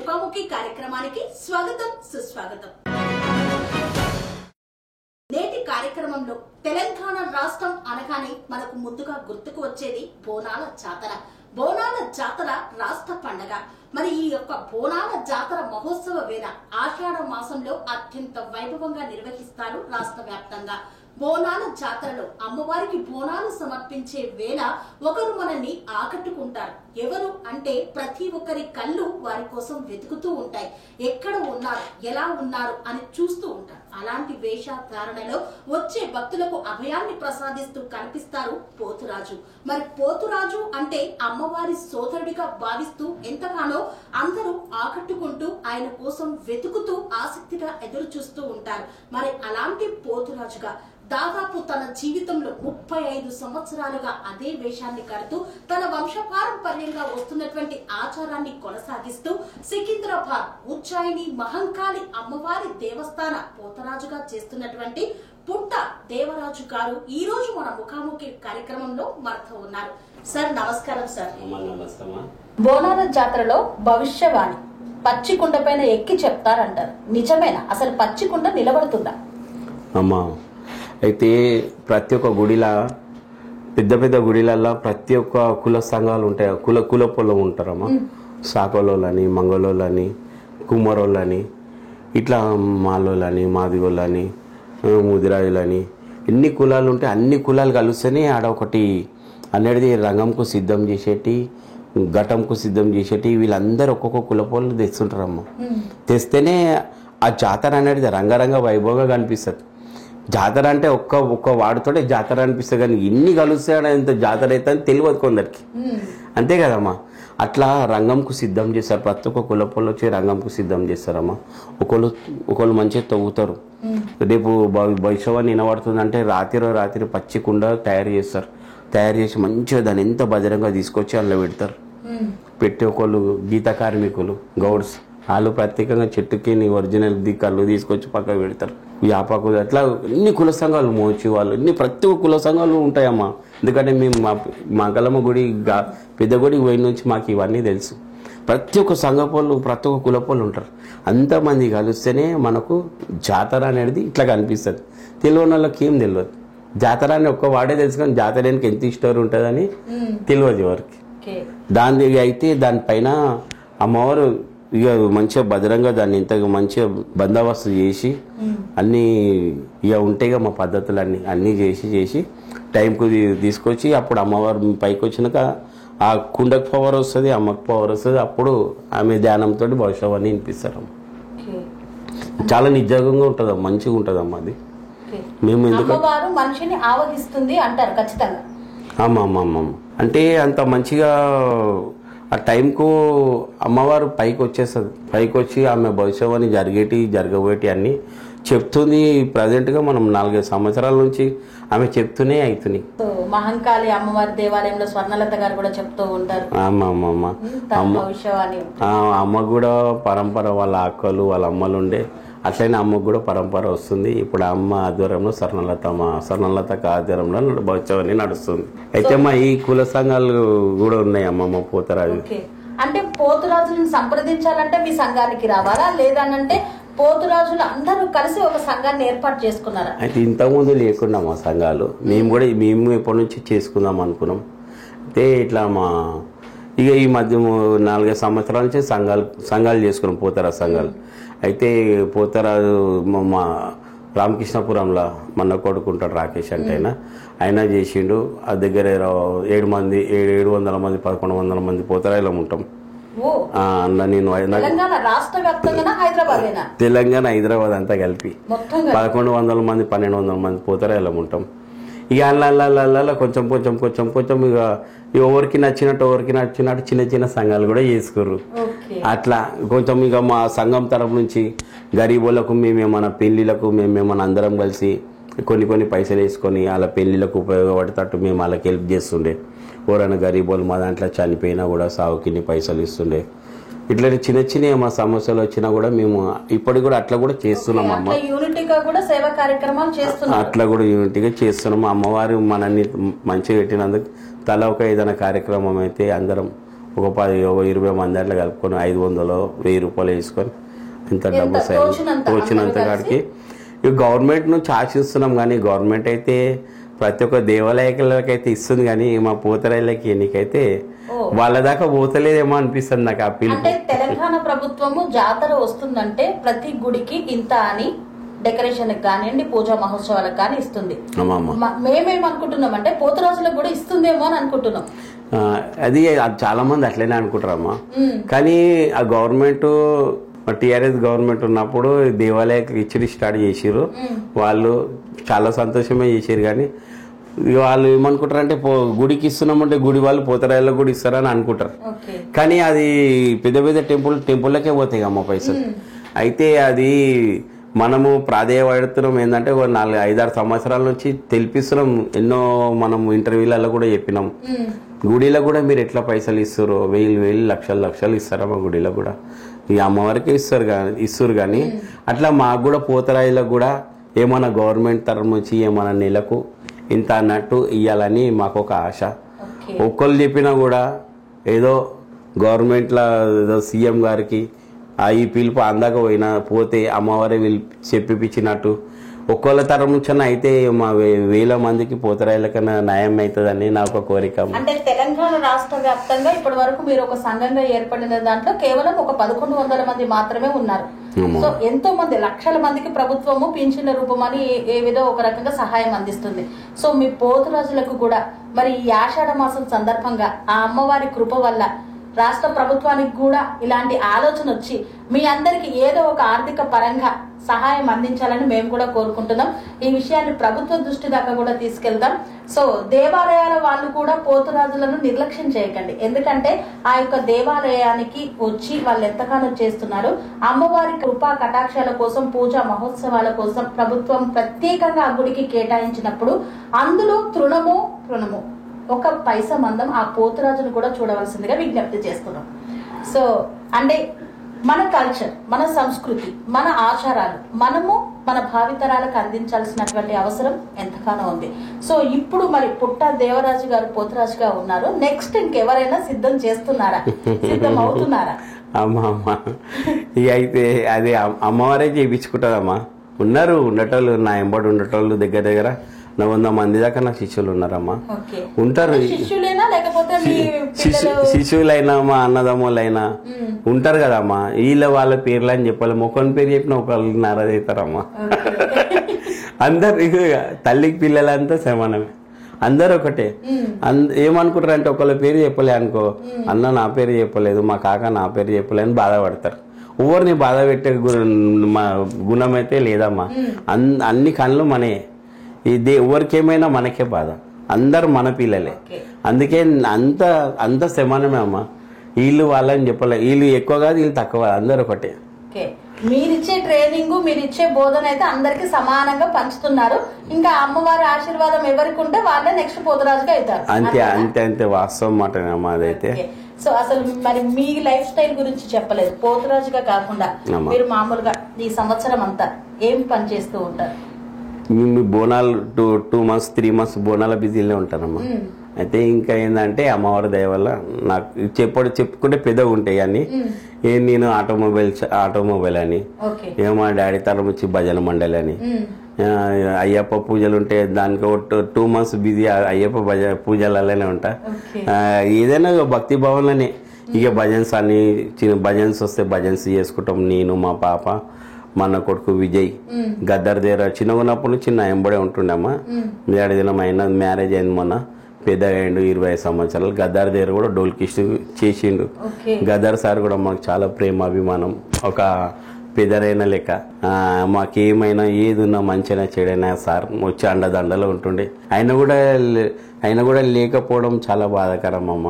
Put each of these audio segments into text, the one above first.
ముఖాముఖి కార్యక్రమానికి స్వాగతం సుస్వాగతం. నేటి కార్యక్రమంలో తెలంగాణ రాష్ట్రం అనగానే మనకు ముందుగా గుర్తుకు వచ్చేది బోనాల జాతర. బోనాల జాతర రాష్ట్ర పండగ. మరి ఈ యొక్క బోనాల జాతర మహోత్సవ వేళ ఆషాఢ మాసంలో అత్యంత వైభవంగా నిర్వహిస్తారు రాష్ట్ర వ్యాప్తంగా. బోనాల జాతరలో అమ్మవారికి బోనాలు సమర్పించే వేళ ఒకరు మనల్ని ఆకట్టుకుంటారు. ఎవరు అంటే ప్రతి ఒక్కరి కళ్ళు వారి కోసం వెతుకుతూ ఉంటాయి. ఎక్కడ ఉన్నారు, ఎలా ఉన్నారు అని చూస్తూ ఉంటారు. అలాంటి వేషధారణలో వచ్చే భక్తులకు అభయాన్ని ప్రసాదిస్తూ కనిపిస్తారు పోతురాజు. మరి పోతురాజు అంటే అమ్మవారి సోదరుడిగా భావిస్తూ ఎంతగానో అందరూ ఆకట్టుకుంటూ ఆయన కోసం వెతుకుతూ ఆసక్తిగా ఎదురు చూస్తూ ఉంటారు. మరి అలాంటి పోతురాజుగా దాదాపు తన జీవితంలో 35 సంవత్సరాలుగా అదే వేషాన్ని కడుతూ తన వంశపారంపర్యంగా వస్తున్నటువంటి ఆచారాన్ని కొనసాగిస్తూ సికింద్రాబాద్ ఉజ్జయిని మహంకాళి అమ్మవారి దేవస్థాన పోతరాజుగా చేస్తున్నటువంటి పుట్ట దేవరాజు గారు ఈ రోజు మన ముఖాముఖి కార్యక్రమంలో మనతో ఉన్నారు. సార్ నమస్కారం. సార్ బోనాల జాతరలో భవిష్యవాణి పచ్చికుండ పైన ఎక్కి చెప్తారంటారు, నిజమేనా? అసలు పచ్చికుండ నిలబడుతుందా? అమ్మా, అయితే ప్రతి ఒక్క గుడిలా పెద్ద పెద్ద గుడిలల్లో ప్రతి ఒక్క కుల సంఘాలు ఉంటాయి. కుల పొలం ఉంటారమ్మా. సాకోలోళ్ళని, మంగళోళ్ళని, కుమ్మరోళ్ళని, ఇట్లా మాలోళ్ళని, మాదిగోళ్ళని, ముదిరాజులని, ఎన్ని కులాలు ఉంటాయి. అన్ని కులాలు కలిస్తేనే ఆడ ఒకటి అనేది రంగంకు సిద్ధం చేసేటి, ఘటంకు సిద్ధం చేసేటి వీళ్ళందరూ ఒక్కొక్క కులపోళ్ళు తెస్తుంటారమ్మా. తెస్తేనే ఆ జాతర అనేది రంగరంగ వైభవంగా కనిపిస్తుంది. జాతర అంటే ఒక్క వాడితోనే జాతర అనిపిస్తుంది, కానీ ఎన్ని కలుస్తాయో ఎంత జాతర అయితే అని తెలియదు కొందరికి. అంతే కదమ్మా. అట్లా రంగంకు సిద్ధం చేస్తారు. ప్రతి ఒక్క కులపోళ్ళు వచ్చి రంగంకు సిద్ధం చేస్తారమ్మా. ఒకళ్ళు మంచిగా తవ్వుతారు. రేపు భవిష్యవాణి వినబడుతుందంటే రాత్రి పచ్చికుండ తయారు చేస్తారు. తయారు చేసి మంచిగా దాన్ని ఎంత భద్రంగా తీసుకొచ్చి అందులో పెడతారు. పెట్టి ఒకళ్ళు గీత కార్మికులు, గౌడ్స్, వాళ్ళు ప్రత్యేకంగా చెట్టుకి ఒరిజినల్ కళ్ళు తీసుకొచ్చి పక్కకు పెడతారు. వ్యాపకులు అట్లా ఎన్ని కుల సంఘాలు మోచి వాళ్ళు ప్రతి ఒక్క కుల సంఘాలు ఉంటాయమ్మా. ఎందుకంటే మేము మా గలమ్మ గుడి పెద్ద గుడి పోయిన నుంచి మాకు ఇవన్నీ తెలుసు. ప్రతి ఒక్క సంఘపోళ్ళు, ప్రతి ఒక్క కులపోళ్ళు ఉంటారు. అంతమంది కలిస్తేనే మనకు జాతర అనేది ఇట్లా కనిపిస్తుంది. తెలియని వాళ్ళకి ఏం తెలియదు. జాతర అని ఒక్క వాడే తెలుసు, కానీ జాతరానికి ఎంత ఇష్టం ఉంటుందని తెలియదు ఎవరికి. దాని అయితే దానిపైన అమ్మవారు ఇక మంచిగా భద్రంగా దాన్ని ఇంత మంచిగా బందోబస్తు చేసి అన్నీ ఇక ఉంటాయిగా మా పద్ధతులు అన్నీ చేసి టైంకు తీసుకొచ్చి అప్పుడు అమ్మవారు పైకి వచ్చినాక ఆ కుండకు పవర్ వస్తుంది, అమ్మకు పవర్ వస్తుంది. అప్పుడు ఆమె ధ్యానంతో భవిష్యవాణి వినిపిస్తారు. చాలా నిజంగా ఉంటుంది, మంచిగా ఉంటుంది అమ్మ. అది మేము ఎందుకంటే మనిషిని ఆవహిస్తుంది అంటారు ఖచ్చితంగా. అమ్మ అంటే అంత మంచిగా ఆ టైంకు అమ్మవారు పైకి వచ్చేస్తుంది. పైకి వచ్చి ఆమె భవిష్యవాణి జరగబోయేటి అన్నీ చెప్తుంది. ప్రజెంట్గా మనం 4-5 సంవత్సరాల నుంచి ఆమె చెప్తూనే అవుతున్నాయి. మహంకాళి అమ్మవారి దేవాలయంలో స్వర్ణలత గారు కూడా చెప్తూ ఉంటారు. అమ్మ కూడా పరంపర, వాళ్ళ అక్కలు వాళ్ళ అమ్మలు ఉండే అట్లనే అమ్మకు కూడా పరంపర వస్తుంది. ఇప్పుడు అమ్మ ఆధ్వర్యంలో స్వర్ణలత ఆధ్వర్యంలో భవిష్యవాణి నడుస్తుంది. అయితే మా ఈ కుల సంఘాలు కూడా ఉన్నాయి అమ్మమ్మ పోతరాజు. అంటే పోతురాజులను సంప్రదించాలంటే మీ సంఘానికి రావాలా, లేదనంటే పోతురాజులు అందరూ కలిసి ఒక సంఘాన్ని ఏర్పాటు చేసుకున్నారా? అయితే ఇంతకుముందు లేకుండా మా సంఘాలు మేము ఎప్పటి నుంచి చేసుకుందాం అనుకున్నాం. అయితే ఇట్లా ఇక ఈ మధ్య 4-5 సంవత్సరాల నుంచి సంఘాలు చేసుకున్నాం, పోతరాజు సంఘాలు. అయితే పోతరాజు మా రామకృష్ణపురంలో మన కొడుకుంటాడు రాకేష్ అంటే ఆయన చేసిండు. ఆ దగ్గర 700 మంది 1100 మంది పోతరాజులో ఉంటాం. తెలంగాణ హైదరాబాద్ అంతా కలిపి 1100 మంది 1200 మంది పోతరాజులో ఉంటాం. ఇక అల్ల కొంచెం ఇక ఎవరికి నచ్చినట్టు చిన్న చిన్న సంఘాలు కూడా చేసుకోరు. అట్లా కొంచెం ఇక మా సంఘం తరపు నుంచి గరీబులకు మేమేమన్నా పెళ్లిలకు మేమేమన్నా అందరం కలిసి కొన్ని పైసలు వేసుకొని వాళ్ళ పెళ్లిలకు ఉపయోగపడేటట్టు మేము వాళ్ళకి హెల్ప్ చేస్తుండే. ఎవరైనా గరీబులు మా దాంట్లో చనిపోయినా కూడా సాగుకిన్ని పైసలు ఇస్తుండే. ఇట్లా చిన్న మా సమస్యలు వచ్చినా కూడా మేము ఇప్పటికి కూడా అట్లా కూడా చేస్తున్నాం అమ్మ. అట్లా కూడా యూనిటీగా చేస్తున్నాము. అమ్మవారు మనల్ని మంచిగా పెట్టినందుకు తల ఒక ఏదైనా కార్యక్రమం అయితే అందరం ఒక 20 మంది అట్లా కలుపుకొని 500 1000 రూపాయలు వేసుకొని ఇంత డబ్బు తోచినంత కాడికి ఇక గవర్నమెంట్ నుంచి ఆశిస్తున్నాం కానీ గవర్నమెంట్ అయితే ప్రతి ఒక్క దేవాలయాలకైతే ఇస్తుంది కానీ మా పోతరాయిలకి ఎన్నికైతే వాళ్ళ దాకా పోతలేదేమో అనిపిస్తుంది నాకు ఆ పిలుపు. అంటే తెలంగాణ ప్రభుత్వము జాతర వస్తుందంటే ప్రతి గుడికి ఇంత అని డెకరేషన్ కానివ్వండి పూజా మహోత్సవాలకు కానీ ఇస్తుంది. మేమేమనుకుంటున్నాం అంటే పోతరాజులకు కూడా ఇస్తుందేమో అని అనుకుంటున్నాం. అది చాలా మంది అట్లనే అనుకుంటారమ్మా. కానీ ఆ గవర్నమెంట్ టీఆర్ఎస్ గవర్నమెంట్ ఉన్నప్పుడు దేవాలయాలకు ఇచ్చి స్టార్ట్ చేసిర్రు. వాళ్ళు చాలా సంతోషమే చేసారు. కానీ వాళ్ళు ఏమనుకుంటారు అంటే గుడికి ఇస్తున్నామంటే గుడి వాళ్ళు పోతరాయిలకు కూడా ఇస్తారని అనుకుంటారు. కానీ అది పెద్ద పెద్ద టెంపుల్లకే పోతాయి అమ్మ పైసలు. అయితే అది మనము ప్రాధేయపడుతున్నాం ఏంటంటే 4-5-6 సంవత్సరాల నుంచి తెలిపిస్తున్నాం. ఎన్నో మనం ఇంటర్వ్యూలలో కూడా చెప్పినాం. గుడిలో కూడా మీరు ఎట్లా పైసలు ఇస్తారు, 1000 లక్షలు ఇస్తారమ్మా గుడిలో కూడా. ఈ అమ్మవారికి ఇస్తారు కానీ అట్లా మాకు కూడా పోతరాయిలకు కూడా ఏమన్నా గవర్నమెంట్ తరఫు నుంచి ఏమన్నా నెలకు ఇంత అన్నట్టు ఇవ్వాలని మాకు ఒక ఆశ. ఒక్కళ్ళు చెప్పినా కూడా ఏదో గవర్నమెంట్లో ఏదో సీఎం గారికి ఈ పిలుపు అందాక పోతే అమ్మవారి చెప్పిపించినట్టు ఒక్కోళ్ళ తరం నుంచి అయితే మా 1000 మందికి పోతరాయిలకన్నా న్యాయం అవుతుందని నా ఒక కోరిక. అంటే తెలంగాణ రాష్ట్ర వ్యాప్తంగా ఇప్పటి వరకు మీరు ఒక సంఘంగా ఏర్పడిన దాంట్లో కేవలం ఒక 1100 మంది మాత్రమే ఉన్నారు. సో ఎంతో మంది లక్షల మందికి ప్రభుత్వము పింఛన్ల రూపమని ఏదో ఒక రకంగా సహాయం అందిస్తుంది. సో మీ పోతురాజులకు కూడా మరి ఈ ఆషాఢ మాసం సందర్భంగా ఆ అమ్మవారి కృప వల్ల రాష్ట్ర ప్రభుత్వానికి కూడా ఇలాంటి ఆలోచన వచ్చి మీ అందరికి ఏదో ఒక ఆర్థిక పరంగా సహాయం అందించాలని మేము కూడా కోరుకుంటున్నాం. ఈ విషయాన్ని ప్రభుత్వ దృష్టి దాకా కూడా తీసుకెళ్తాం. సో దేవాలయాల వాళ్ళు కూడా పోతురాజులను నిర్లక్ష్యం చేయకండి. ఎందుకంటే ఆ యొక్క దేవాలయానికి వచ్చి వాళ్ళు ఎంతగానో చేస్తున్నారు. అమ్మవారి కృపా కటాక్షాల కోసం పూజా మహోత్సవాల కోసం ప్రభుత్వం ప్రత్యేకంగా ఆ గుడికి కేటాయించినప్పుడు అందులో తృణము ఒక పైసా మందం ఆ పోతురాజును కూడా చూడవలసిందిగా విజ్ఞప్తి చేస్తున్నాం. సో అంటే మన కల్చర్, మన సంస్కృతి, మన ఆచారాలు మనము మన భావితరాలకు అందించాల్సినటువంటి అవసరం ఎంతగానో ఉంది. సో ఇప్పుడు మరి పుట్ట దేవరాజు గారు పోతురాజుగా ఉన్నారు. నెక్స్ట్ ఇంకెవరైనా సిద్ధం చేస్తున్నారా, సిద్ధం అవుతున్నారా? అమ్మా ఇక అయితే అది అమ్మవారే చేయించుకుంటారమ్మా. ఉండేటోళ్ళు నా ఎంబడి ఉండేటోళ్ళు దగ్గర 100 మంది దాకా నా శిష్యులు ఉన్నారమ్మా. ఉంటారు, శిష్యులైనా మా అన్నదమ్ములైనా ఉంటారు కదమ్మా. వాళ్ళ పేర్లు అని చెప్పాలి. ఒకరి పేరు చెప్పిన ఒకళ్ళు నారాజ్ అవుతారమ్మా. అందరు తల్లికి పిల్లలంతా సమానమే, అందరు ఒకటే. ఏమనుకుంటారు అంటే ఒకళ్ళ పేరు చెప్పలే అనుకో, అన్న నా పేరు చెప్పలేదు, మా కాక నా పేరు చెప్పలే అని బాధపడతారు. ఎవరిని బాధ పెట్టే గుణం అయితే లేదమ్మా. అన్ని కళ్ళు మనే. ఇది ఎవరికేమైనా మనకే బాధ. అందరు మన పిల్లలే. అందుకే అంత సమానమే అమ్మా. వీళ్ళు వాళ్ళని చెప్పలే, వీళ్ళు ఎక్కువ కాదు వీళ్ళు తక్కువ, అందరు ఒకటే. మీరిచ్చే ట్రైనింగ్, మీరిచ్చే బోధన అయితే అందరికి సమానంగా పంచుతున్నారు. ఇంకా అమ్మవారి ఆశీర్వాదం ఎవరికి ఉంటే వాళ్ళే నెక్స్ట్ పోతురాజుగా అవుతారు. అంతే వాస్తవం మాటనమ్మా అదైతే. సో అసలు మరి మీ లైఫ్ స్టైల్ గురించి చెప్పలేదు. పోతురాజుగా కాకుండా మీరు మామూలుగా ఈ సంవత్సరం అంతా ఏం పని చేస్తూ ఉంటారు? బోనాలు 2 months 3 months బోనాల బిజీలో ఉంటానమ్మా. అయితే ఇంకా ఏంటంటే అమ్మవారి దయ వల్ల నాకు చెప్పుకుంటే పెద్దగా ఉంటాయి అన్ని. నేను ఆటోమొబైల్ అని, మా డాడీ తరం వచ్చి భజన మండలి అని, అయ్యప్ప పూజలు ఉంటే దానికి 2 months బిజీ అయ్యప్ప పూజలలోనే ఉంటా. ఏదైనా భక్తి భావంలోనే. ఇక భజన్స్ అని భజన్స్ వస్తే భజన్స్ చేసుకుంటాం. నేను మా పాప మన కొడుకు విజయ్ గద్దర్ దగ్గర చిన్నగా ఉన్నప్పుడు చిన్న ఎంబడే ఉంటుండమ్మా. 7 దినం అయినా మ్యారేజ్ అయింది మొన్న. పెద్ద అయ్యిండు 25 సంవత్సరాలు. గద్దర్ దగ్గర కూడా డోల్కిస్ట్ చేసిండు. గద్దర్ సార్ కూడా మాకు చాలా ప్రేమ అభిమానం, ఒక పెదరైన లెక్క. మాకేమైనా ఏది ఉన్నా మంచిగా చెడైనా సార్ వచ్చి అండదండలో ఉంటుండే. ఆయన కూడా లేకపోవడం చాలా బాధాకరం అమ్మ.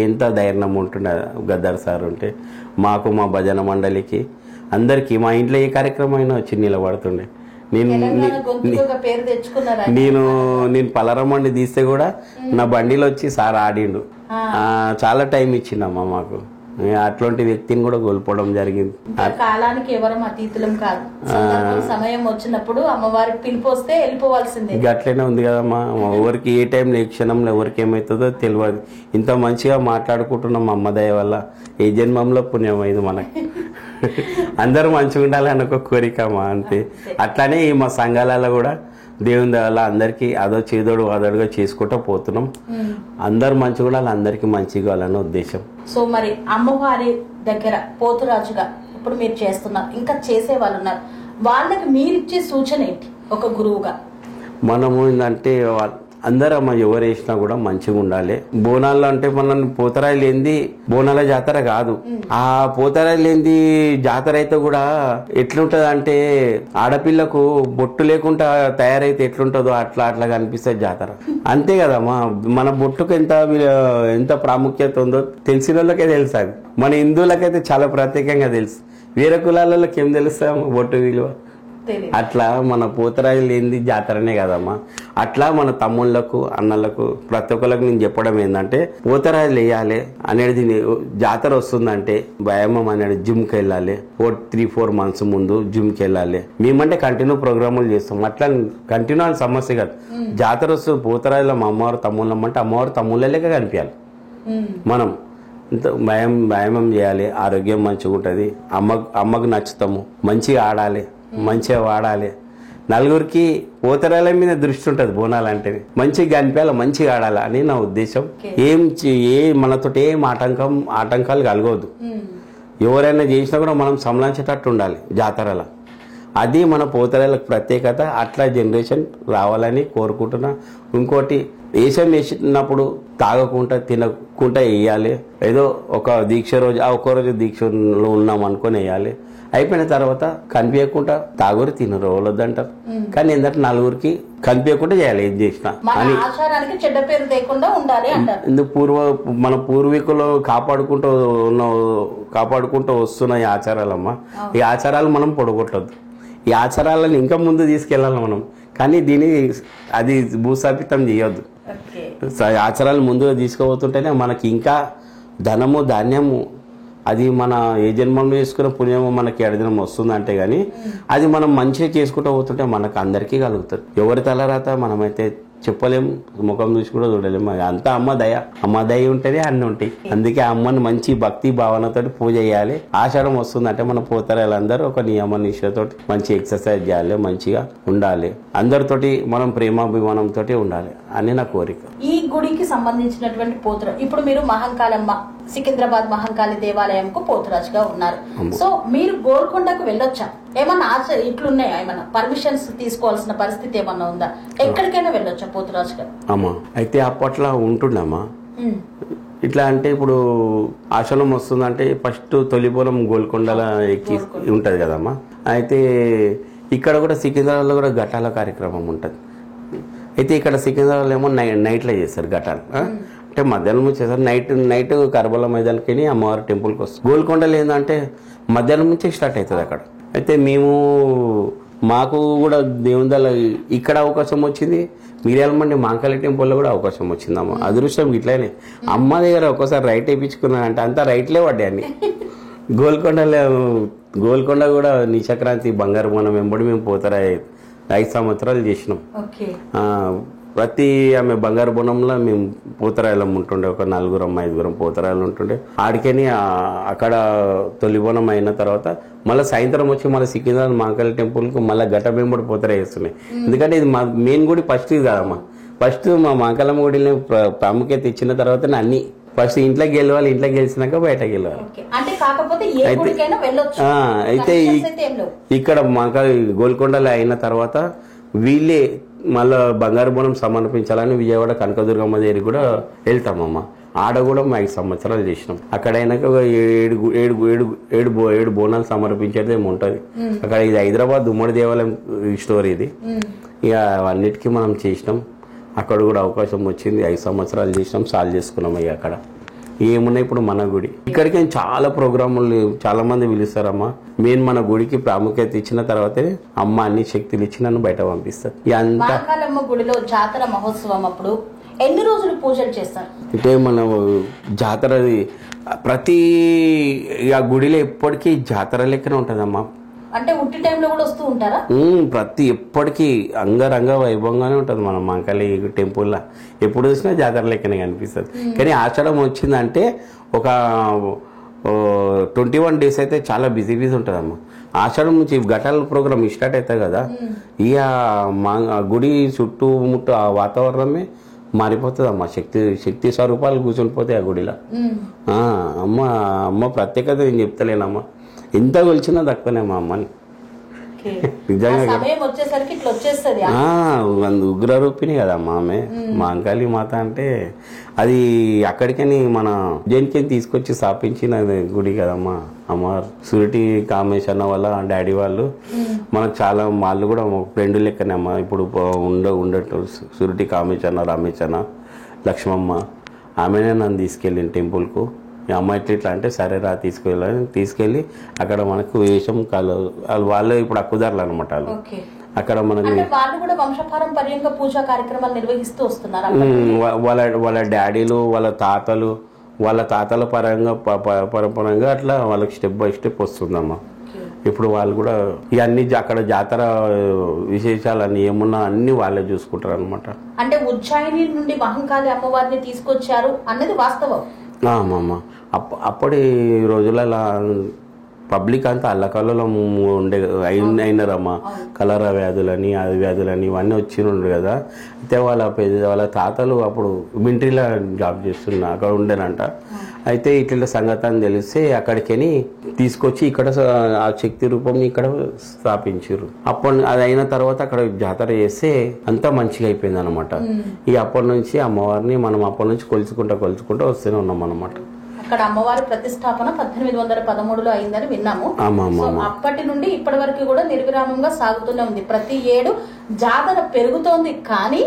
ఎంత ధైర్యం ఉంటుండే గద్దర్ సార్ ఉంటే. మాకు మా భజన మండలికి అందరికి మా ఇంట్లో ఏ కార్యక్రమం అయినా వచ్చి నిలబడుతుండే. నేను పలరమండి తీస్తే కూడా నా బండిలో వచ్చి సార్ ఆడిండు. చాలా టైం ఇచ్చిందమ్మా మాకు. అట్లాంటి వ్యక్తిని కూడా కోల్పోవడం జరిగింది. కాలానికి ఎవరం అతీతులం కాదు. సమయం వచ్చినప్పుడు అమ్మవారికి పిలుపు వస్తే వెళ్ళిపోవాల్సిందే. అట్లనే ఉంది కదమ్మా, ఎవరికి ఏ టైంలో ఏ క్షణంలో ఎవరికి ఏమవుతుందో తెలియదు. ఇంత మంచిగా మాట్లాడుకుంటున్నాం అమ్మ దయ వల్ల. ఏ జన్మంలో పుణ్యం అయింది మనకి. అందరూ మంచిగా ఉండాలని ఒక కోరికమ్మా, అంతే. అట్లానే ఈ మా సంఘాలలో కూడా దేవుని వల్ల అందరికీ అదో చేదోడు అదోడుగా చేసుకుంటూ పోతున్నాం. అందరు మంచిగా ఉండాలి, అందరికీ మంచిగా కావాలన్న ఉద్దేశం. సో మరి అమ్మవారి దగ్గర పోతురాజుగా ఇప్పుడు మీరు చేస్తున్నారు, ఇంకా చేసే వాళ్ళు ఉన్నారు, వాళ్ళకి మీరు ఇచ్చే సూచన ఏంటి ఒక గురువుగా? మనము ఏంటంటే అందరమ్మ ఎవరు వేసినా కూడా మంచిగా ఉండాలి. బోనాల్లో అంటే మనం పోతరాయి లేనిది బోనాల జాతర కాదు. ఆ పోతరాయి లేనిది జాతర అయితే కూడా ఎట్లుంటది అంటే ఆడపిల్లకు బొట్టు లేకుండా తయారైతే ఎట్లుంటుందో అట్లా కనిపిస్తుంది జాతర. అంతే కదమ్మా, మన బొట్టుకు ఎంత ప్రాముఖ్యత ఉందో తెలిసిన వాళ్ళకే తెలుసు. అది మన హిందువులకైతే చాలా ప్రత్యేకంగా తెలుసు. వేరే కులాలకి ఏం తెలుస్తామా బొట్టు విలువ? అట్లా మన పోతరాయి లేనిది జాతరనే కదమ్మా. అట్లా మన తమ్ముళ్లకు అన్నలకు ప్రతి ఒక్కరికి నేను చెప్పడం ఏంటంటే పోతరాయిలు వేయాలి అనేది. జాతర వస్తుందంటే వ్యాయామం అనేది జిమ్కి వెళ్ళాలి. 3-4 months ముందు జిమ్కి వెళ్ళాలి. మేమంటే కంటిన్యూ ప్రోగ్రాములు చేస్తాం. అట్లా కంటిన్యూ అని సమస్య కాదు. జాతర వస్తుంది పోతరాయిలో మా అమ్మవారు తమ్ముళ్ళం అంటే అమ్మవారు తమ్ముళ్ళలేక కనిపించాలి. మనం ఇంత వ్యాయామం చేయాలి, ఆరోగ్యం మంచిగా ఉంటుంది. అమ్మకు నచ్చుతాము, మంచిగా ఆడాలి, మంచిగా వాడాలి. నలుగురికి పోతరాల మీద దృష్టి ఉంటుంది. బోనాలంటే మంచిగా కనిపించాలి, మంచిగా ఆడాలి అని నా ఉద్దేశం. మనతో ఏం ఆటంకాలు కలగవద్దు. ఎవరైనా చేసినా కూడా మనం సంలాంచేటట్టు ఉండాలి జాతరలో. అది మన పోతరాలకు ప్రత్యేకత. అట్లా జనరేషన్ రావాలని కోరుకుంటున్నా. ఇంకోటి వేషం వేసినప్పుడు తాగకుండా తినకుండా వేయాలి. ఏదో ఒక దీక్ష రోజు ఒక్కరోజు దీక్షలో ఉన్నాం అనుకొని వేయాలి. అయిపోయిన తర్వాత కనిపించకుండా తాగురు తినరు వద్దంటారు. కానీ ఏంటంటే నలుగురికి కనిపించకుండా చేయాలి ఏం చేసినా అని. చెడ్డ పేరు లేకుండా ఉండాలి అంటారు. మన పూర్వీకులు కాపాడుకుంటూ వస్తున్న ఈ ఆచారాలమ్మా. ఈ ఆచారాలు మనం పొడగొట్టద్దు. ఈ ఆచారాలను ఇంకా ముందు తీసుకెళ్ళాలి మనం. కానీ అది భూస్థాపితం చేయొద్దు. ఆచారాలు ముందుగా తీసుకుపోతుంటేనే మనకి ఇంకా ధనము ధాన్యము అది మన ఏ జన్మంలో చేసుకున్న పుణ్యము మనకి ఎడదినం వస్తుందంటే గానీ అది మనం మంచిగా చేసుకుంటూ పోతుంటే మనకు అందరికీ కలుగుతుంది. ఎవరి తలరాత మనమైతే చెప్పలేము, ముఖం చూసి కూడా చూడలేము. అంతా అమ్మ దయ ఉంటేనే అన్ని ఉంటాయి. అందుకే అమ్మని మంచి భక్తి భావనతో పూజ చేయాలి. ఆషాఢం వస్తుందంటే మన పోతరాలందరూ ఒక నియమ నిష్ఠతో మంచి ఎక్సర్సైజ్ చేయాలి, మంచిగా ఉండాలి. అందరితోటి మనం ప్రేమాభిమానంతో ఉండాలి అని నా కోరిక. ఈ గుడికి సంబంధించినటువంటి పోతురా ఇప్పుడు మీరు మహంకాళమ్మ సికింద్రాబాద్ మహంకాళి దేవాలయంకు పోతురాజుగా ఉన్నారు. సో మీరు గోల్కొండకు వెళ్ళొచ్చా? ఏమన్నా ఇట్లున్నాయా? ఏమన్నా పర్మిషన్స్ తీసుకోవాల్సిన పరిస్థితి ఏమన్నా ఉందా? ఎక్కడికైనా వెళ్ళొచ్చా పోతురాజుగా? అమ్మా అయితే అప్పట్లో ఉంటుండమ్మా. ఇట్లా అంటే ఇప్పుడు ఆశ్రమం వస్తుందంటే ఫస్ట్ తొలిపోలం గోల్కొండల ఎక్కి ఉంటది కదమ్మా. అయితే ఇక్కడ కూడా సికింద్రాబాద్లో కూడా ఘటాల కార్యక్రమం ఉంటుంది. అయితే ఇక్కడ సికింద్రాబాద్లో ఏమో నైట్లో చేస్తారు ఘటాలు. అంటే మధ్యాహ్నం చేస్తారు. నైట్ కర్బల మైదానికి అమ్మవారి టెంపుల్కి వస్తుంది. గోల్కొండలు ఏంటంటే మధ్యాహ్నం నుంచే స్టార్ట్ అవుతుంది అక్కడ. అయితే మాకు కూడా దేవుందల ఇక్కడ అవకాశం వచ్చింది. మిర్యాలమండి మాంకాళి టెంపుల్లో కూడా అవకాశం వచ్చిందమ్మ. అదృష్టం ఇట్లనే అమ్మ దగ్గర ఒక్కోసారి రైట్ వేయించుకున్నానంటే అంతా రైట్లే పడ్డాయని. గోల్కొండ కూడా నిశక్రాంతి బంగారు మనం వెంబడి మేము పోతారా 5 సంవత్సరాలు చేసినాం. ప్రతి ఆమె బంగారు బోనంలో మేము పోతరాయిలం ఉంటుండే. ఒక 4-5 పోతరాయిలు ఉంటుండే. ఆడికని అక్కడ తొలి బోనం అయిన తర్వాత మళ్ళీ సాయంత్రం వచ్చి మళ్ళీ సికింద్రాబాద్ మాంకాళి టెంపుల్కు మళ్ళీ ఘట వెంబడి పోతరా వేస్తున్నాయి. ఎందుకంటే ఇది మా మెయిన్ గుడి ఫస్ట్ ఇది కదమ్మా. ఫస్ట్ మా మాంకాళమ్మ గుడిని ప్రాముఖ్యత ఇచ్చిన తర్వాతనే అన్ని. ఫస్ట్ ఇంట్లోకి గెలవాలి, ఇంట్లోకి గెలిచినాక బయటకు వెళ్ళాలి. అయితే ఇక్కడ మాంకాళి గోల్కొండలో అయిన తర్వాత వీళ్ళే మళ్ళా బంగారు బోనం సమర్పించాలని విజయవాడ కనకదుర్గమ్మ దగ్గరికి కూడా వెళ్తామమ్మ. ఆడ కూడా 5 సంవత్సరాలు చేసినాం. అక్కడ అయినాక 7 బోనాలు సమర్పించేది ఏమి ఉంటుంది అక్కడ. ఇది హైదరాబాద్ ఉమ్మడి దేవాలయం స్టోరీ ఇది. ఇక అన్నిటికీ మనం చేసినాం. అక్కడ కూడా అవకాశం వచ్చింది. 5 సంవత్సరాలు చేసినాం, సాల్వ్ చేసుకున్నాం. ఇక అక్కడ ఏమున్నాయి ఇప్పుడు మన గుడి. ఇక్కడికి చాలా ప్రోగ్రాములు చాలా మంది పిలుస్తారమ్మా. మెయిన్ మన గుడికి ప్రాముఖ్యత ఇచ్చిన తర్వాతే అమ్మ అన్ని శక్తులు ఇచ్చి నన్ను బయట పంపిస్తారు. మహంకాళమ్మ గుడిలో జాతర మహోత్సవం అప్పుడు ఎన్ని రోజులు పూజలు చేస్తారు? అంటే మన జాతర ప్రతి ఆ గుడిలో ఎప్పటికీ జాతర లెక్కనే ఉంటుందమ్మా. అంటే ఉట్టి టైంలో కూడా వస్తూ ఉంటారా? ప్రతి ఎప్పటికీ అంగరంగ వైభవంగానే ఉంటుంది మన మంకాళి టెంపుల్లో. ఎప్పుడు చూసినా జాతర లెక్కనే కనిపిస్తుంది. కానీ ఆషాఢం వచ్చిందంటే ఒక 21 days అయితే చాలా బిజీ ఉంటుందమ్మా. ఆషాఢం నుంచి ఘటాల ప్రోగ్రామ్ స్టార్ట్ అవుతుంది కదా, ఇక మా గుడి చుట్టుముట్టు ఆ వాతావరణమే మారిపోతుంది అమ్మ. శక్తి స్వరూపాలు కూర్చొని పోతాయి ఆ గుడిలో. అమ్మ ప్రత్యేకత నేను చెప్తలేనమ్మా, ఎంత కొలిచినా తక్కువనే మా అమ్మని. నిజంగా ఉగ్రరూపిణి కదమ్మా ఆమె. మంకాళి మాత అంటే అది అక్కడికని మన ఉజ్జయినికి తీసుకొచ్చి స్థాపించిన గుడి కదమ్మా అమ్మవారు. సురటి కామేశ్వర వాళ్ళ డాడీ వాళ్ళు మనకు చాలా వాళ్ళు కూడా ఫ్రెండ్ లెక్కనే అమ్మ. ఇప్పుడు ఉండటం సురటి కామేశ్వర, రామేశ్వర, లక్ష్మమ్మ ఆమెనే నన్ను తీసుకెళ్ళింది టెంపుల్కు. ఈ అమ్మ ఇట్లా అంటే సరే రా తీసుకెళ్ళి అక్కడ మనకు వేషం వాళ్ళు ఇప్పుడు అక్కుదారులు అనమాట. వాళ్ళు అక్కడ మనకి పూజా కార్యక్రమాలు నిర్వహిస్తూ వస్తున్నారు. వాళ్ళ డాడీలు వాళ్ళ తాతల పరంగా అట్లా వాళ్ళకి స్టెప్ బై స్టెప్ వస్తుందమ్మా. ఇప్పుడు వాళ్ళు కూడా ఇవన్నీ అక్కడ జాతర విశేషాలన్నీ ఏమున్నా అన్ని వాళ్ళే చూసుకుంటారు అనమాట. అంటే ఉజ్జయిని నుండి మహంకాళి అమ్మవారిని తీసుకొచ్చారు అన్నది వాస్తవం. అమ్మమ్మ అప్పటి రోజులలో పబ్లిక్ అంతా అల్లకల్లలో అయినారమ్మా. కలరా వ్యాధులని అది వ్యాధులని ఇవన్నీ వచ్చిండ్రు కదా. అయితే వాళ్ళ తాతలు అప్పుడు మిలిటరీలో జాబ్ చేస్తున్నా అక్కడ ఉండేనంట. అయితే ఇట్లా సంగతి అని తెలిస్తే అక్కడికని తీసుకొచ్చి ఇక్కడ ఆ శక్తి రూపం ఇక్కడ స్థాపించారు. అది అయిన తర్వాత అక్కడ జాతర చేస్తే అంతా మంచిగా అయిపోయింది అనమాట. ఈ అప్పటి నుంచి అమ్మవారిని మనం అప్పటి నుంచి కొలుచుకుంటూ వస్తూనే ఉన్నాం అనమాట. అక్కడ అమ్మవారి ప్రతిష్టాపన 1813లో అయిందని విన్నాము. అప్పటి నుండి ఇప్పటి వరకు కూడా నిర్విరామంగా సాగుతూనే ఉంది. ప్రతి ఏడు జాతర పెరుగుతోంది కానీ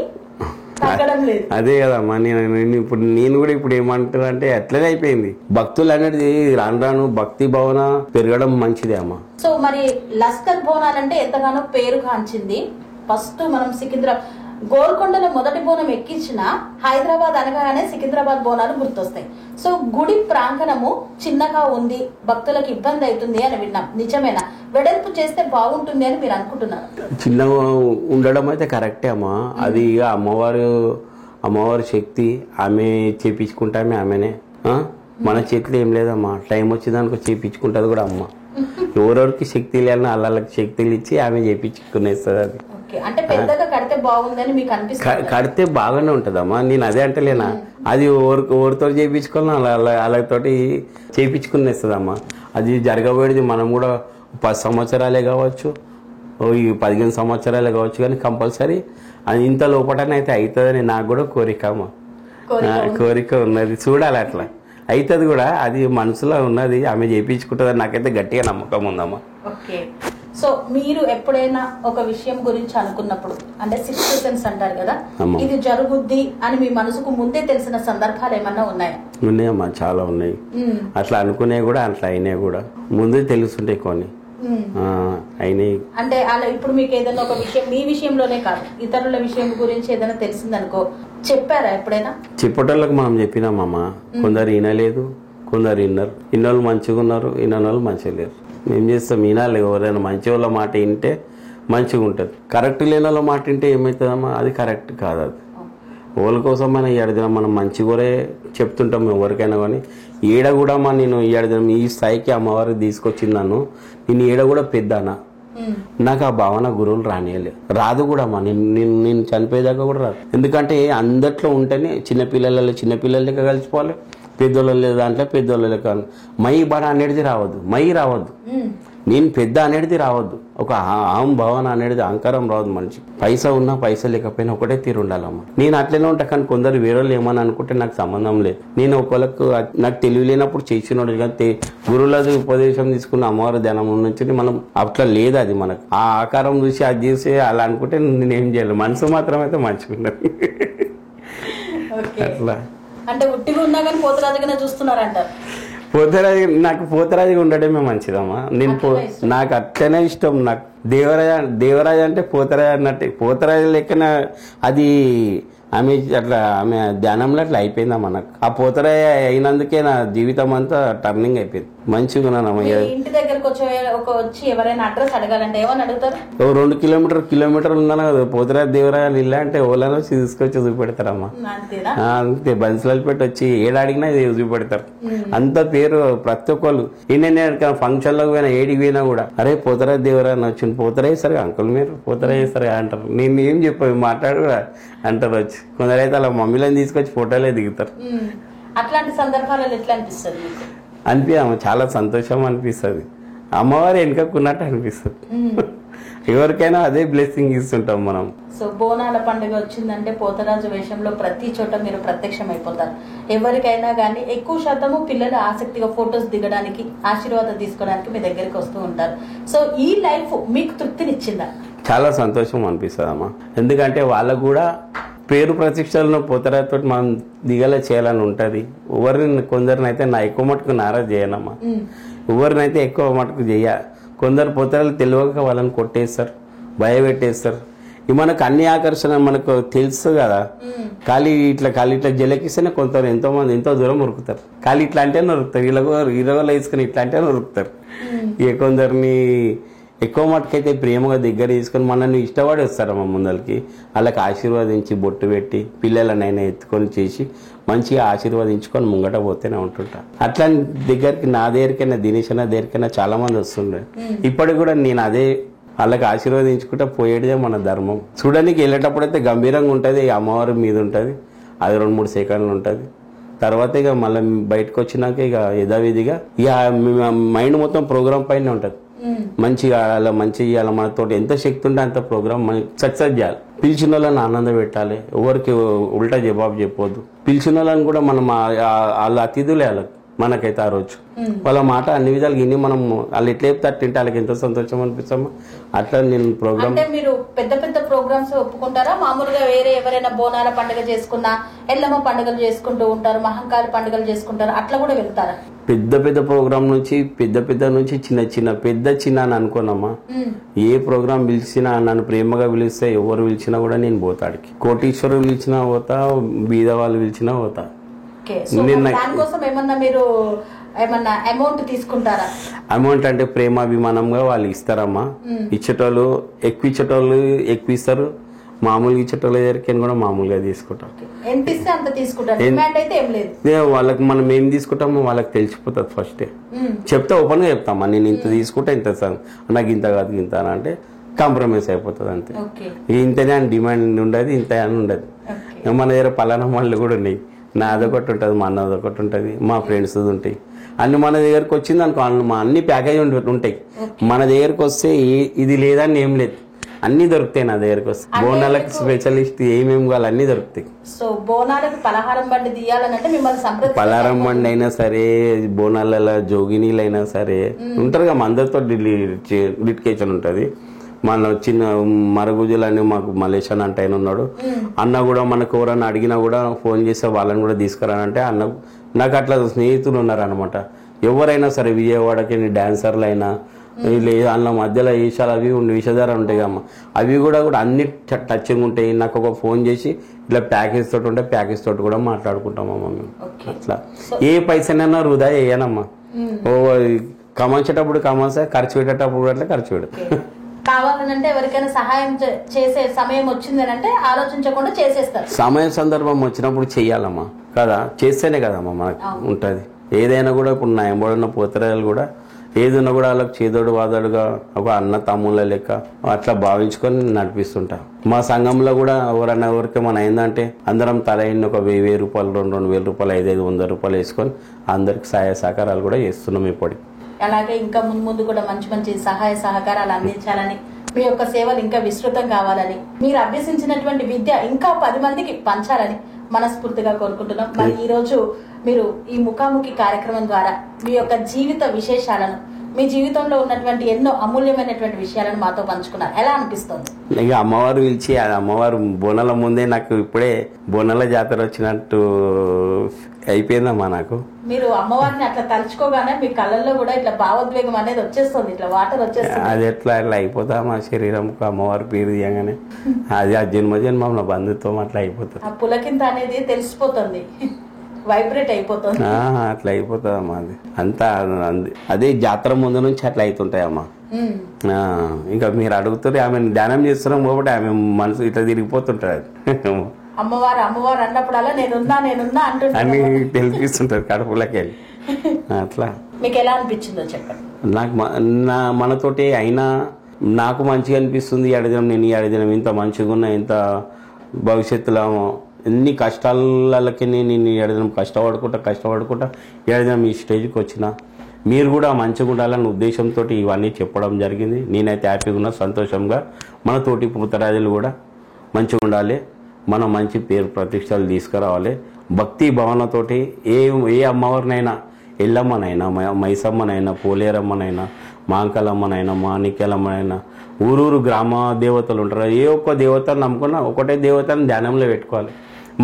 తగ్గడం లేదు. అదే కదమ్మా నేను కూడా ఇప్పుడు ఏమంటారు అంటే అట్లనే అయిపోయింది. భక్తులు అనేది రాను భక్తి భావన పెరగడం మంచిదే అమ్మా. సో మరి లస్కర్ బోనాలు అంటే ఎంతగానో పేరు కాంచింది. ఫస్ట్ మనం గోల్కొండలో మొదటి బోనం ఎక్కించిన హైదరాబాద్ అనగానే సికింద్రాబాద్ బోనాలు గుర్తొస్తాయి. సో గుడి ప్రాంగణము చిన్నగా ఉంది, భక్తులకు ఇబ్బంది అవుతుంది అని విన్నాం. నిజమేనా? వెడల్పు చేస్తే బాగుంటుంది అని మీరు అనుకుంటున్నారు? చిన్నగా ఉండడం అయితే కరెక్టే అమ్మా. అది అమ్మవారి శక్తి, ఆమె చేపించుకుంటామే ఆమెనే. మన చేతిలో ఏం లేదమ్మా. టైం వచ్చేదానికి చేపించుకుంటది కూడా అమ్మ. ఎవరెవరికి శక్తి లేని అల్లకి శక్తులు ఇచ్చి ఆమె చేపించుకునేస్తుంది. అది అంటే పెద్దగా కడితే బాగుందని మీకు అనిపిస్తుంది? కడితే బాగానే ఉంటదమ్మా. నేను అదే అంటలేనా, అది ఎవరితో చేయించుకోవాలని అలాతోటి చేయించుకునేస్తుందమ్మా. అది జరగబోయేది మనం కూడా 10 సంవత్సరాలే కావచ్చు, 15 సంవత్సరాలే కావచ్చు, కానీ కంపల్సరీ అది ఇంత లోపటనే అయితే అవుతుందని నాకు కూడా కోరిక ఉన్నది. చూడాలి అట్లా అవుతుంది కూడా. అది మనసులో ఉన్నది, ఆమె చేయించుకుంటుందని నాకైతే గట్టిగా నమ్మకం ఉందమ్మా. ఓకే. సో మీరు ఎప్పుడైనా ఒక విషయం గురించి అనుకున్నప్పుడు, అంటే 6th సెన్స్ అంటారు కదా, ఇది జరుగుద్ది అని మీ మనసుకు ముందే తెలిసిన సందర్భాలు ఏమన్నా ఉన్నాయా? ఉన్నాయమ్మా, చాలా ఉన్నాయి. అట్లా అనుకునే కూడా అట్లా అయినాయి కూడా. ముందే తెలుస్తుంటాయి కొన్ని అయినాయి. అంటే అలా ఇప్పుడు మీకు ఏదైనా ఒక విషయం, మీ విషయంలోనే కాదు ఇతరుల విషయం గురించి ఏదైనా తెలిసిందనుకో, చెప్పారా ఎప్పుడైనా? చెప్పేటోళ్ళకి మనం చెప్పినామమ్మా. కొందరు వినలేదు, కొందరు ఇన్నోళ్ళు మంచిగా ఉన్నారు, ఇన్నోళ్ళు మంచిగా లేరు. మేము చేస్తాం వినాలి. ఎవరైనా మంచి వాళ్ళ మాట వింటే మంచిగా ఉంటుంది. కరెక్ట్ లేని వాళ్ళ మాట వింటే ఏమవుతుందమ్మా, అది కరెక్ట్ కాదు. అది వాళ్ళ కోసం మనం ఏడాదిన మనం మంచి కూడా చెప్తుంటాం ఎవరికైనా. కానీ ఈడ కూడా నేను ఏడాదిన ఈ స్థాయికి అమ్మవారికి తీసుకొచ్చింది నన్ను. నేను ఈడ కూడా పెద్దనా, నాకు ఆ భావన గురువులు రాదు కూడా అమ్మా. నేను చనిపోయేదాకా కూడా రాదు. ఎందుకంటే అందట్లో ఉంటేనే చిన్నపిల్లల లెక్క కలిసిపోవాలి, పెద్దోళ్ళ దాంట్లో పెద్దోళ్ళ లెక్క. మై బడ అనేది రావద్దు. నేను పెద్ద అనేది రావద్దు. ఒక భావన అనేది అహంకారం రావద్దు మనిషి. పైసా ఉన్నా పైసా లేకపోయినా ఒకటే తీరు ఉండాలమ్మా. నేను అట్లనే ఉంటా. కానీ కొందరు వేరేళ్ళు ఏమని అనుకుంటే నాకు సంబంధం లేదు. నేను ఒకళ్ళకు నాకు తెలివి లేనప్పుడు చేసినోడు కానీ గురువులది ఉపదేశం తీసుకున్న అమ్మవారి ధ్యానం నుంచి మనం అట్లా లేదు. అది మనకు ఆ ఆకారం చూసి అది చేసి అలా అనుకుంటే నేనేం చేయాలి. మనసు మాత్రం అయితే మంచిగా ఉన్నది. అట్లా అంటే ఉట్టిగా ఉన్నా కానీ పోతరాజుగానే చూస్తున్నారంటారు. నాకు పోతరాజుగా ఉండడమే మంచిదమ్మా. నాకు అట్లనే ఇష్టం. నాకు దేవరాజు అంటే పోతరాజు అన్నట్టే. పోతరాజు లెక్కన అది ఆమె ధ్యానంలో అట్లా అయిపోయిందా మనకు. ఆ పోతరే అయినందుకే నా జీవితం అంతా టర్నింగ్ అయిపోయింది. మంచిగా ఉన్నానమ్మా. ఇంటి దగ్గరకు వచ్చి ఎవరైనా అడ్రస్ అడగాలంటే ఏమని అడుగుతారు? 2 కిలోమీటర్లు ఉన్నాను కదా పోతరా దేవరాయలు ఇల్లా అంటే ఓళ్ళలో తీసుకొచ్చి చూపెడతారమ్మా. అంతే బన్సులలో పెట్టి వచ్చి ఏడాడిగినా చూపెడతారు. అంత పేరు ప్రతి ఒక్కళ్ళు. నేను ఫంక్షన్ లోకి పోయినా ఏడికి పోయినా కూడా అరే పోతరా దేవరాయలు వచ్చింది పోతరా వేస్తారు అంకుల్ మీరు పోతరా వేస్తారు అంటారు. నేను ఏం చెప్పాను మాట్లాడు కూడా అంటారు వచ్చి. కొందరైతే అలా మమ్మీలను తీసుకొచ్చి ఫోటోలే దిగుతారు. అట్లాంటి సందర్భాలలో ఎట్లా అనిపిస్తుంది? అనిపించమ్మా చాలా సంతోషం అనిపిస్తుంది. అమ్మవారు వెనుకకున్నట్టు అనిపిస్తుంది. ఎవరికైనా అదే బ్లెస్సింగ్ ఇస్తుంటాం మనం. సో బోనాల పండుగ వచ్చిందంటే పోతరాజు వేషంలో ప్రతి చోట మీరు ప్రత్యక్షం అయిపోతారు. ఎవరికైనా కానీ ఎక్కువ శాతము పిల్లలు ఆసక్తిగా ఫొటోస్ దిగడానికి ఆశీర్వాదం తీసుకోవడానికి మీ దగ్గరికి వస్తూ ఉంటారు. సో ఈ లైఫ్ మీకు తృప్తినిచ్చిందా? చాలా సంతోషం అనిపిస్తుంది అమ్మా. ఎందుకంటే వాళ్ళకు కూడా పేరు ప్రతిష్టలను పోతరాతో మనం దిగల చేయాలని ఉంటది. కొందరినైతే నా ఎక్కువ మటుకు నారాజ్ చేయనమ్మా. ఎవరినైతే ఎక్కువ మటుకు చేయ. కొందరు పోతరాలు తెలియక వాళ్ళని కొట్టేస్తారు, భయపెట్టేస్తారు. మనకు అన్ని ఆకర్షణ మనకు తెలుసు కదా. ఖాళీ ఇట్లా జలకిస్తేనే కొంత ఎంతో మంది ఎంతో దూరం ఉరుకుతారు. ఖాళీ ఇట్లా అంటే ఉరుకుతారు. ఇరవై వేసుకుని ఇట్లా అంటే ఉరుకుతారు. ఇక కొందరిని ఎక్కువ మటుకైతే ప్రేమగా దగ్గర తీసుకొని మనల్ని ఇష్టపడి వస్తారమ్మా ముందరికి. వాళ్ళకి ఆశీర్వదించి బొట్టు పెట్టి పిల్లలనైనా ఎత్తుకొని చేసి మంచిగా ఆశీర్వదించుకొని ముంగట పోతేనే ఉంటుంటా. అట్లా దగ్గరికి నా దగ్గరికైనా దినేష్ అన్న దగ్గరికైనా చాలా మంది వస్తుండే. ఇప్పటికి కూడా నేను అదే వాళ్ళకి ఆశీర్వదించుకుంటా పోయేదే మన ధర్మం. చూడడానికి వెళ్ళేటప్పుడు అయితే గంభీరంగా ఉంటుంది. అమ్మవారి మీద ఉంటుంది. అది 2-3 సెకండ్లు ఉంటుంది. తర్వాత ఇక మళ్ళీ బయటకు వచ్చినాక ఇక యథావిధిగా ఇక మైండ్ మొత్తం ప్రోగ్రామ్ పైన ఉంటుంది. మంచిగా అలా మనతో ఎంత శక్తి ఉంటే అంత ప్రోగ్రామ్ సక్సెస్ చేయాలి. పిలిచిన వాళ్ళని ఆనందం పెట్టాలి. ఎవరికి ఉల్టా జవాబు చెప్పొద్దు. పిలిచిన వాళ్ళని కూడా మనం వాళ్ళ అతిథులే వాళ్ళకి. మనకైతే ఆ రోజు వాళ్ళ మాట అన్ని విధాలు విని మనం వాళ్ళు ఎట్లా చెప్తారు తింటే వాళ్ళకి ఎంతో సంతోషం అనిపిస్తామా. అట్లా నేను ప్రోగ్రామ్ మీరు పెద్ద పెద్ద ప్రోగ్రామ్స్ ఒప్పుకుంటారా? మామూలుగా వేరే ఎవరైనా బోనాల పండుగ చేసుకున్నా ఎల్లమ్మ పండుగలు చేసుకుంటూ ఉంటారు, మహంకాళి పండుగలు చేసుకుంటారు, అట్లా కూడా వెళ్తారా? పెద్ద ప్రోగ్రామ్ నుంచి పెద్ద నుంచి చిన్న అని అనుకోనమ్మా. ఏ ప్రోగ్రామ్ పిలిచినా నన్ను ప్రేమగా పిలిస్తే ఎవరు పిలిచినా కూడా నేను పోతాడికి. కోటీశ్వరు పిలిచినా పోతా, బీద వాళ్ళు పిలిచినా పోతా. దానికోసం ఏమన్నా మీరు ఏమన్నా అమౌంట్ తీసుకుంటారా? అమౌంట్ అంటే ప్రేమాభిమానంగా వాళ్ళు ఇస్తారమ్మా. ఇచ్చేటోళ్ళు ఎక్కువ ఇస్తారు. మామూలుగా ఇచ్చేటోళ్ళ దగ్గరికి కూడా మామూలుగా తీసుకుంటాం. ఎంత ఇస్తే అంత తీసుకుంటారు. డిమాండ్ అయితే ఏం లేదు. వాళ్ళకి మనం ఏం తీసుకుంటామో వాళ్ళకి తెలిసిపోతుంది. ఫస్టే చెప్తే ఓపెన్ గా చెప్తామా నేను ఇంత తీసుకుంటా ఇంత నాకు ఇంత కాదు ఇంత అని అంటే కాంప్రమైజ్ అయిపోతుంది. అంతే. ఇంతనే అని డిమాండ్ ఉండదు, ఇంత అని ఉండదు. మన దగ్గర పలానా మళ్ళీ కూడా ఉన్నాయి. నాదొకటి ఉంటుంది, మా అన్నదొకటి ఉంటుంది, మా ఫ్రెండ్స్ ఉంటాయి. అన్ని మన దగ్గరకు వచ్చింది అనుకో అన్ని ప్యాకేజ్ ఉంటాయి. మన దగ్గరకు వస్తే ఇది లేదని ఏం లేదు, అన్ని దొరుకుతాయి నా దగ్గరకు వస్తే. బోనాలకు స్పెషలిస్ట్ ఏమేమి కావాలి అన్ని దొరుకుతాయి. సో బోనాలకు పలహారం బండి తీయాలంటే మిమ్మల్ని పలహారం బండి అయినా సరే, బోనాల జోగినీలు అయినా సరే ఉంటారు కదా. అందరితో డిస్కషన్ ఉంటుంది. మన చిన్న మరుగుజులని మాకు మలేషియన్ అంటే ఆయన ఉన్నాడు. అన్న కూడా మనకు ఎవరన్నా అడిగినా కూడా ఫోన్ చేస్తే వాళ్ళని కూడా తీసుకురానంటే అన్న నాకు అట్లా స్నేహితులు ఉన్నారనమాట. ఎవరైనా సరే విజయవాడకి డాన్సర్లు అయినా లేదు అన్న మధ్యలో వేషాలు అవి విషధార ఉంటాయి కమ్మా. అవి కూడా అన్ని టచింగ్ ఉంటాయి. నాకు ఒక ఫోన్ చేసి ఇట్లా ప్యాకేజ్ తోటి ఉంటే ప్యాకేజ్ తోటి కూడా మాట్లాడుకుంటామమ్మా మేము. అట్లా ఏ పైసనైనా వృధా చేయనమ్మా. ఓ కమాంచేటప్పుడు కమాసా, ఖర్చు పెట్టేటప్పుడు అట్లా ఖర్చు పెడతా. కావాలనంటే ఎవరికైనా సహాయం చేసే సమయం వచ్చిందని అంటే ఆలోచించకుండా చేసేస్తారు. సమయం సందర్భం వచ్చినప్పుడు చెయ్యాలమ్మా కదా. చేస్తేనే కదమ్మా మనకు ఉంటది. ఏదైనా కూడా ఇప్పుడు నా ఎంబడున్న పోతరాలు కూడా ఏదైనా కూడా వాళ్ళకి చేదోడు వాదోడుగా ఒక అన్న తమ్ముళ్ళ లెక్క అట్లా భావించుకొని నడిపిస్తుంటా. మా సంఘంలో కూడా ఎవరన్నా ఎవరికి మన అయిందంటే అందరం తల ఎన్ని ఒక 1000 రూపాయలు, 2,000 రూపాయలు, 500 రూపాయలు వేసుకొని అందరికి సహాయ సహకారాలు కూడా చేస్తున్నాం ఇప్పటికి. అలాగే ఇంకా ముందు కూడా మంచి సహాయ సహకారాలు అందించాలని, మీ యొక్క సేవలు ఇంకా విస్తృతం కావాలని, మీరు అభ్యసించినటువంటి విద్య ఇంకా 10 మందికి పంచాలని మనస్ఫూర్తిగా కోరుకుంటున్నాం. మరి ఈ రోజు మీరు ఈ ముఖాముఖి కార్యక్రమం ద్వారా మీ యొక్క జీవిత విశేషాలను మీ జీవితంలో ఉన్నటువంటి ఎన్నో అమూల్యమైనటువంటి విషయాలను మాతో పంచుకున్నారు. ఎలా అనిపిస్తుంది? ఇక అమ్మవారు పిలిచి అమ్మవారు బోనాల ముందే నాకు ఇప్పుడే బోనాల జాతర వచ్చినట్టు అయిపోయిందమ్మా నాకు. మీరు అమ్మవారిని అట్లా తలుచుకోగానే మీ కళ్ళల్లో కూడా ఇట్లా భావోద్వేగం అనేది వచ్చేస్తుంది, ఇట్లా వాటర్ వచ్చేస్తుంది. అది ఎట్లా అయిపోతా మా శరీరంకు అమ్మవారి పేరు తీయగానే అది ఆ జన్మజన్మ బంధుత్వం అట్లా అయిపోతుంది. ఆ పులకింత అనేది తెలిసిపోతుంది, వైబ్రేట్ అయిపోతుంది. అట్లా అయిపోతుంది అమ్మా. అది అంతా అదే జాతర ముందు నుంచి అట్లా అవుతుంటాయి అమ్మా. ఇంకా మీరు అడుగుతారు ఆమె ధ్యానం చేస్తున్నాం కాబట్టి ఆమె మనసు ఇట్లా తిరిగిపోతుంటది. అమ్మవారు అమ్మవారు అన్నప్పుడల్లా నేనున్నా అంటుంటా అని తెలిపిస్తుంటది కడుపులకి వెళ్ళి. అట్లా మీకు ఎలా అనిపించిందో చెప్పండి. నాకు మనతోటి అయినా నాకు మంచిగా అనిపిస్తుంది. ఈ అడిగినాం నేను ఈ అడిగినాం ఇంత మంచిగా ఉన్నా, ఇంత భవిష్యత్తులో ఎన్ని కష్టాలకి నేను ఎడదాం కష్టపడుకుంటా ఎడదాం ఈ స్టేజ్కి వచ్చిన. మీరు కూడా మంచిగా ఉండాలన్న ఉద్దేశంతో ఇవన్నీ చెప్పడం జరిగింది. నేనైతే హ్యాపీగా ఉన్నా, సంతోషంగా. మన తోటి పుత్రరాజులు కూడా మంచిగా ఉండాలి, మనం మంచి పేరు ప్రతిష్టలు తీసుకురావాలి. భక్తి భావనతోటి ఏ అమ్మవారినైనా, ఎల్లమ్మనైనా, మైసమ్మనైనా, పోలేరమ్మనైనా, మాంకలమ్మనైనా, మాణిక్యాలమ్మనైనా, ఊరూరు గ్రామ దేవతలు ఉంటారు. ఏ ఒక్క దేవతను నమ్ముకున్నా ఒకటే దేవతను ధ్యానంలో పెట్టుకోవాలి.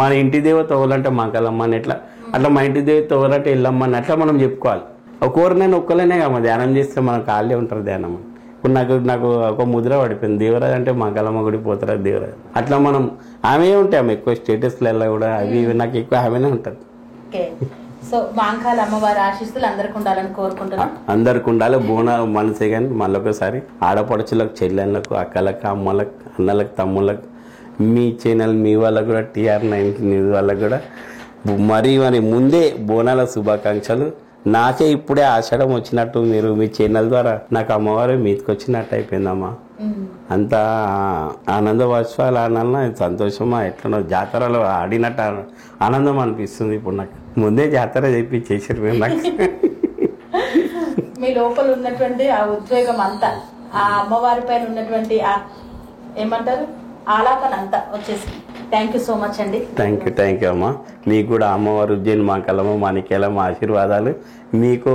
మన ఇంటి దేవత ఎవరంటే మాంకలమ్మ అని ఎట్లా, అట్లా మా ఇంటి దేవత ఎవరంటే ఎల్లమ్మ అని అట్లా మనం చెప్పుకోవాలి. ఒక్కొక్కరినైనా ఒక్కలేనే కదా ధ్యానం చేస్తే మన కాళ్ళే ఉంటారు ధ్యానం. ఇప్పుడు నాకు ఒక ముద్ర పడిపోయింది, దేవరాజు అంటే మాంకలమ్మ గుడి పోతారు దేవరాజు. అట్లా మనం ఆమె ఉంటాయి, ఆమె ఎక్కువ స్టేటస్లలో కూడా అవి నాకు ఎక్కువ ఆమెనే ఉంటుంది. సో మాంకాల అమ్మవారి ఆశీస్సులు అందరికి ఉండాలని కోరుకుంటున్నాను. అందరికి ఉండాలి. బోనాలు మనసే కానీ మళ్ళొకసారి ఆడపడుచులకు, చెల్లెళ్ళకు, అక్కలకు, అమ్మలకు, అన్నలకు, తమ్ముళ్ళకు, మీ ఛానల్ మీ వాళ్ళకు కూడా, TR9 న్యూస్ వాళ్ళకు కూడా మరి ముందే బోనాల శుభాకాంక్షలు. నాకే ఇప్పుడే ఆషాఢం వచ్చినట్టు మీరు మీ ఛానల్ ద్వారా నాకు అమ్మవారు మీదకి వచ్చినట్టు అయిపోయిందమ్మా. అంత ఆనంద వర్షాలు ఆనందం, సంతోషమా, ఎట్లనో జాతరలో ఆడినట్టు ఆనందం అనిపిస్తుంది ఇప్పుడు నాకు. ముందే జాతర చెప్పి చేసారు మీరు నాకు. మీ లోపల ఉన్నటువంటి ఆ ఉద్వేగం అంతా, ఆ అమ్మవారి పైన ఉన్నటువంటి ఏమంటారు ఆలాపన అంతా వచ్చేసి. థ్యాంక్ యూ సో మచ్ అండి. థ్యాంక్ యూ అమ్మా. మీకు కూడా అమ్మవారు ఉజ్జయిని మాంకలమ్మ, మాణిక్యాలమ్మ ఆశీర్వాదాలు మీకు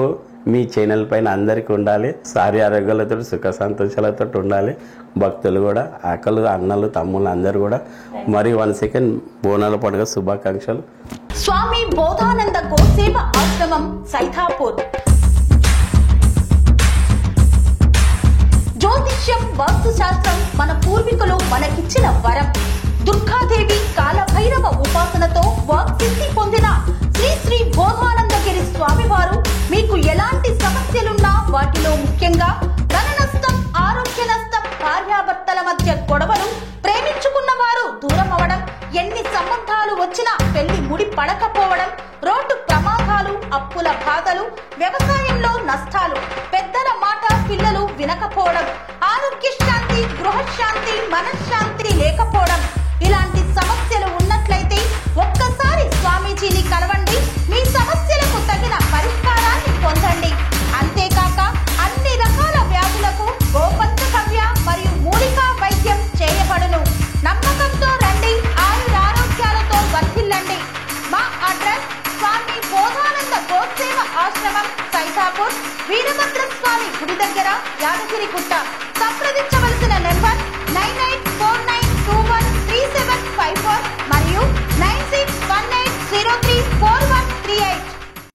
మీ ఛానల్ పైన అందరికీ ఉండాలి. సారి ఆరోగ్యాలతో, సుఖ సంతోషాలతో ఉండాలి. భక్తులు కూడా, అక్కలు, అన్నలు, తమ్ముళ్ళు అందరూ కూడా మరి 1 సెకండ్ బోనాల పండుగ శుభాకాంక్షలు. స్వామి బోధానంద గోసేవ ఆశ్రమం, సైథాపూర్. జ్యోతిష్యం, వాస్తు శాస్త్రం మన పూర్వీకులు మనకిచ్చిన వరం. దుర్గాదేవి, కాలభైరవ ఉపాసనతో వాక్సిద్ధి పొందిన శ్రీ శ్రీ బోధానందగిరి స్వామివారు మీకు ఎలాంటి సమస్యలున్నా, వాటిలో ముఖ్యంగా ధన నష్టం, ఆరోగ్య నష్టం, భార్యాభర్తల మధ్య గొడవలు, ప్రేమించుకున్న వారు దూరం అవడం, ఎన్ని సంబంధాలు వచ్చినా పెళ్లి ముడి పడకపోవడం, రోడ్డు ప్రమాదాలు, అప్పుల బాధలు, వ్యవసాయంలో నష్టాలు, పెద్దల మాట పిల్లలు వినకపోవడం, ఆరోగ్య శాంతి, గృహశాంతి, మనశ్శాంతి లేకపోవడం, ఇలాంటి సమస్యలు ఉన్నట్లయితే ఒక్కసారి స్వామీజీని కలవండి. మీ సమస్యలకు తగిన పరిష్కారాన్ని పొందండి. అంతేకాక అన్ని రకాల వ్యాధులకు గోపంచకవ్య మరియు మూలికా వైద్యం చేయబడును. నమ్మకంతో రండి, ఆరోగ్యాలతో వర్ధిల్లండి. మా అడ్రస్ స్వామి బోధానంద గోసేవ ఆశ్రమం, సైథాపూర్, వీరభద్ర స్వామి గుడి దగ్గర, యాదగిరిగుట్ట. సంప్రదించవలసిన నెంబర్ 984921